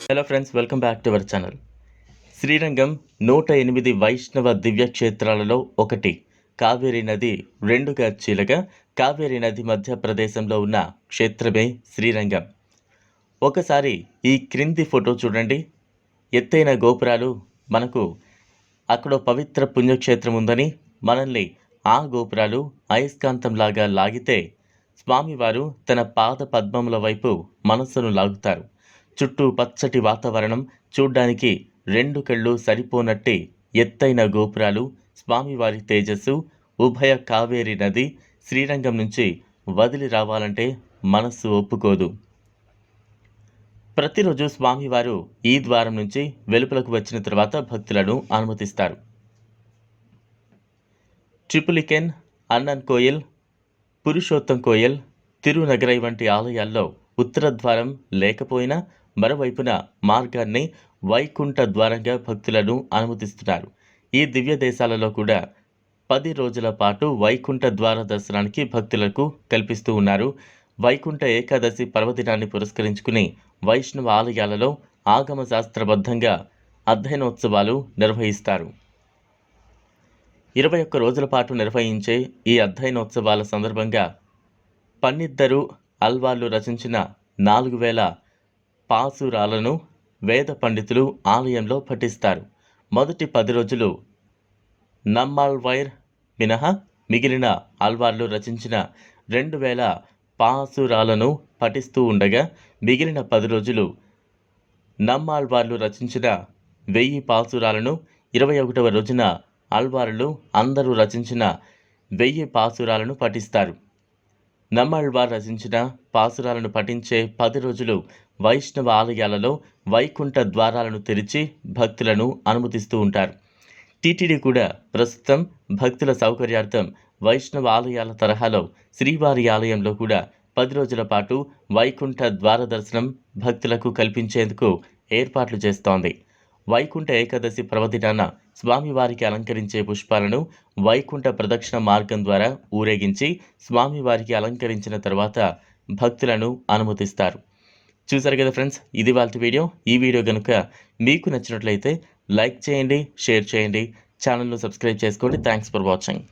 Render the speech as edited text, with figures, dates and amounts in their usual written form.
Hello friends, welcome back to our channel. Srirangam 108 వైష్ణవ దివ్యక్షేత్రాలలో ఒకటి. కావేరీ నది రెండుగా చీలగా కావేరీ నది మధ్య ప్రదేశంలో ఉన్న క్షేత్రమే శ్రీరంగం. ఒకసారి ఈ క్రింది ఫోటో చూడండి. ఎత్తైన గోపురాలు మనకు అక్కడ పవిత్ర పుణ్యక్షేత్రం ఉందని మనల్ని ఆ గోపురాలు అయస్కాంతంలాగా లాగితే స్వామివారు తన పాద పద్మముల వైపు మనస్సును లాగుతారు. చుట్టూ పచ్చటి వాతావరణం, చూడ్డానికి రెండు కళ్ళు సరిపోనట్టి ఎత్తైన గోపురాలు, స్వామివారి తేజస్సు, ఉభయ కావేరీ నది శ్రీరంగం నుంచి వదిలి రావాలంటే మనస్సు ఒప్పుకోదు. ప్రతిరోజు స్వామివారు ఈ ద్వారం నుంచి వెలుపలకు వచ్చిన తర్వాత భక్తులను అనుమతిస్తారు. ట్రిపులికెన్, అన్నన్ కోయిల్, పురుషోత్తం కోయిల్, తిరునగరై వంటి ఆలయాల్లో ఉత్తర ద్వారం లేకపోయినా మరోవైపున మార్గాన్ని వైకుంఠ ద్వారంగా భక్తులను అనుమతిస్తున్నారు. ఈ దివ్య దేశాలలో కూడా 10 రోజుల పాటు వైకుంఠ ద్వార దర్శనానికి భక్తులకు కల్పిస్తూ ఉన్నారు. వైకుంఠ ఏకాదశి పర్వదినాన్ని పురస్కరించుకుని వైష్ణవ ఆలయాలలో ఆగమ శాస్త్రబద్ధంగా అధ్యయనోత్సవాలు నిర్వహిస్తారు. 21 రోజుల పాటు నిర్వహించే ఈ అధ్యయనోత్సవాల సందర్భంగా పన్నిద్దరు అల్వార్లు రచించిన 4000 పాసురాలను వేద పండితులు ఆలయంలో పఠిస్తారు. మొదటి 10 రోజులు నమ్మాళ్వార్ మినహా మిగిలిన అల్వార్లు రచించిన 2000 పాసురాలను పఠిస్తూ ఉండగా, మిగిలిన 10 రోజులు నమ్మాళ్వార్లు రచించిన 1000 పాసురాలను, 21వ రోజున అల్వార్లు అందరూ రచించిన 1000 పాసురాలను పఠిస్తారు. నమ్మాళ్వార్ రచించిన పాసురాలను పఠించే 10 రోజులు వైష్ణవ ఆలయాలలో వైకుంఠ ద్వారాలను తెరిచి భక్తులను అనుమతిస్తూ ఉంటారు. టీటీడీ కూడా ప్రస్తుతం భక్తుల సౌకర్యార్థం వైష్ణవ ఆలయాల తరహాలో శ్రీవారి ఆలయంలో కూడా 10 రోజుల పాటు వైకుంఠ ద్వార దర్శనం భక్తులకు కల్పించేందుకు ఏర్పాట్లు చేస్తోంది. వైకుంఠ ఏకాదశి పర్వదినాన స్వామివారికి అలంకరించే పుష్పాలను వైకుంఠ ప్రదక్షిణ మార్గం ద్వారా ఊరేగించి స్వామివారికి అలంకరించిన తర్వాత భక్తులను అనుమతిస్తారు. చూసారు కదా ఫ్రెండ్స్, ఇది వాళ్ళ వీడియో. ఈ వీడియో కనుక మీకు నచ్చినట్లయితే లైక్ చేయండి, షేర్ చేయండి, ఛానల్ను సబ్స్క్రైబ్ చేసుకోండి. Thanks for watching.